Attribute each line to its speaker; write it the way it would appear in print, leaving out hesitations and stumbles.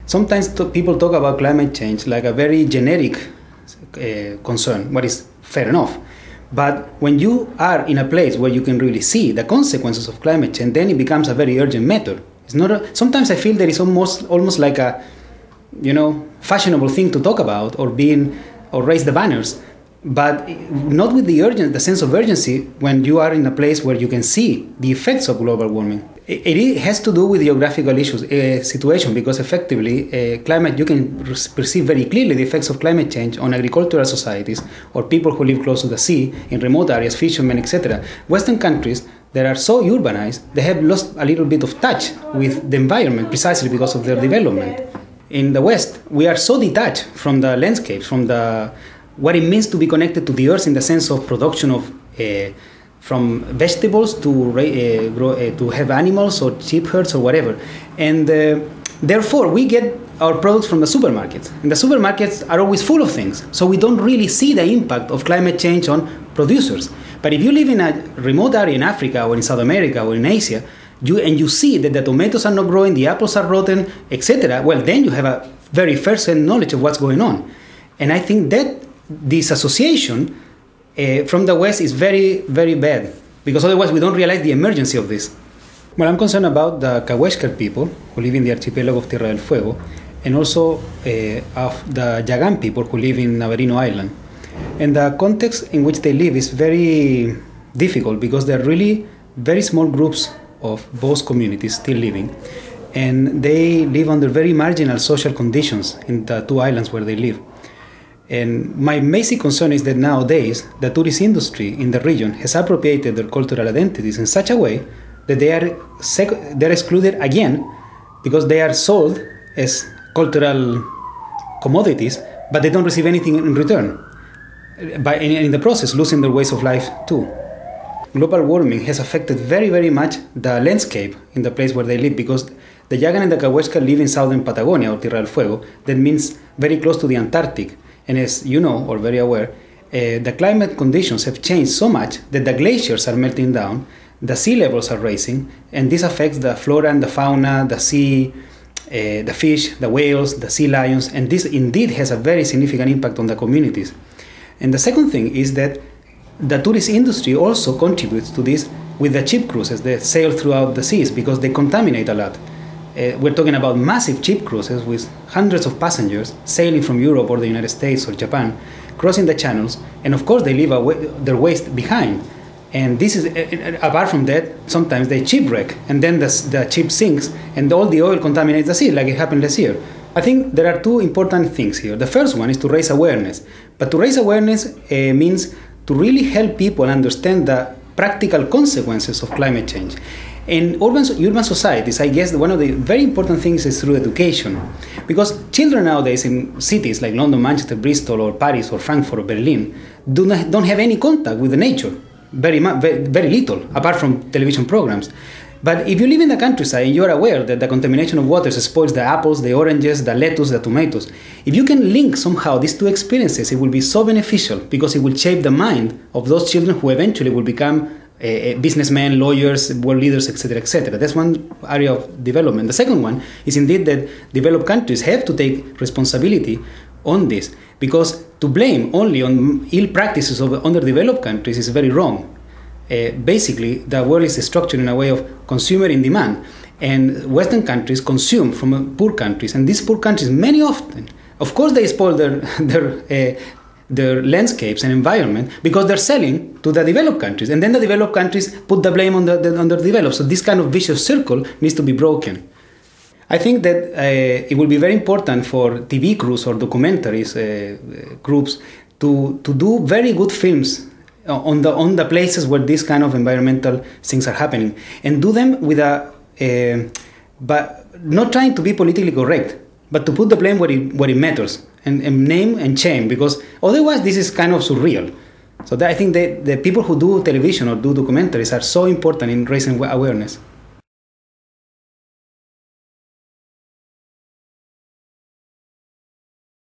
Speaker 1: sometimes people talk about climate change like a very generic concern, what is fair enough. But when you are in a place where you can really see the consequences of climate change, then it becomes a very urgent matter. It's not. Sometimes I feel there is almost like a, fashionable thing to talk about or raise the banners, but not with the sense of urgency when you are in a place where you can see the effects of global warming. It has to do with geographical situation, because effectively you can perceive very clearly the effects of climate change on agricultural societies or people who live close to the sea, in remote areas, fishermen, etc. Western countries that are so urbanized, they have lost a little bit of touch with the environment precisely because of their development. In the West, we are so detached from the landscapes, from what it means to be connected to the earth in the sense of production of from vegetables to have animals or sheep herds or whatever. And therefore, we get our products from the supermarkets. And the supermarkets are always full of things. So we don't really see the impact of climate change on producers. But if you live in a remote area in Africa or in South America or in Asia, you see that the tomatoes are not growing, the apples are rotten, etc., well, then you have a very first-hand knowledge of what's going on. And I think that this association from the West is very, very bad, because otherwise we don't realize the emergency of this. Well, I'm concerned about the Cahuéscar people who live in the archipelago of Tierra del Fuego, and also of the Yagan people who live in Navarino Island. And the context in which they live is very difficult, because there are really very small groups of both communities still living, and they live under very marginal social conditions in the two islands where they live. And my basic concern is that nowadays the tourist industry in the region has appropriated their cultural identities in such a way that they're excluded again, because they are sold as cultural commodities, but they don't receive anything in return, in the process losing their ways of life too. Global warming has affected very, very much the landscape in the place where they live, because the Yagan and the Cahuéscar live in southern Patagonia, or Tierra del Fuego. That means very close to the Antarctic. And as you know, or very aware, the climate conditions have changed so much that the glaciers are melting down, the sea levels are rising, and this affects the flora and the fauna, the sea, the fish, the whales, the sea lions, and this indeed has a very significant impact on the communities. And the second thing is that the tourist industry also contributes to this with the ship cruises that sail throughout the seas, because they contaminate a lot. We're talking about massive ship cruises with hundreds of passengers sailing from Europe or the United States or Japan, crossing the channels, and of course they leave their waste behind. And this is, apart from that, sometimes they shipwreck, and then the ship sinks, and all the oil contaminates the sea, like it happened last year. I think there are two important things here. The first one is to raise awareness. But to raise awareness means to really help people understand the practical consequences of climate change. In urban societies, I guess one of the very important things is through education. Because children nowadays in cities like London, Manchester, Bristol, or Paris, or Frankfurt, or Berlin, don't have any contact with the nature. Very little, apart from television programs. But if you live in the countryside and you're aware that the contamination of waters spoils the apples, the oranges, the lettuce, the tomatoes, if you can link somehow these two experiences, it will be so beneficial, because it will shape the mind of those children who eventually will become businessmen, lawyers, world leaders, etc., etc. That's one area of development. The second one is indeed that developed countries have to take responsibility on this, because to blame only on ill practices of underdeveloped countries is very wrong. Basically, the world is structured in a way of consumer in demand, and Western countries consume from poor countries, and these poor countries, many often, of course, they spoil their landscapes and environment, because they're selling to the developed countries, and then the developed countries put the blame on the underdeveloped. So this kind of vicious circle needs to be broken. I think that it will be very important for TV crews or documentaries groups to do very good films on the places where these kind of environmental things are happening, and do them with but not trying to be politically correct, but to put the blame where it matters, and name and shame, because otherwise this is kind of surreal. So I think that the people who do television or do documentaries are so important in raising awareness.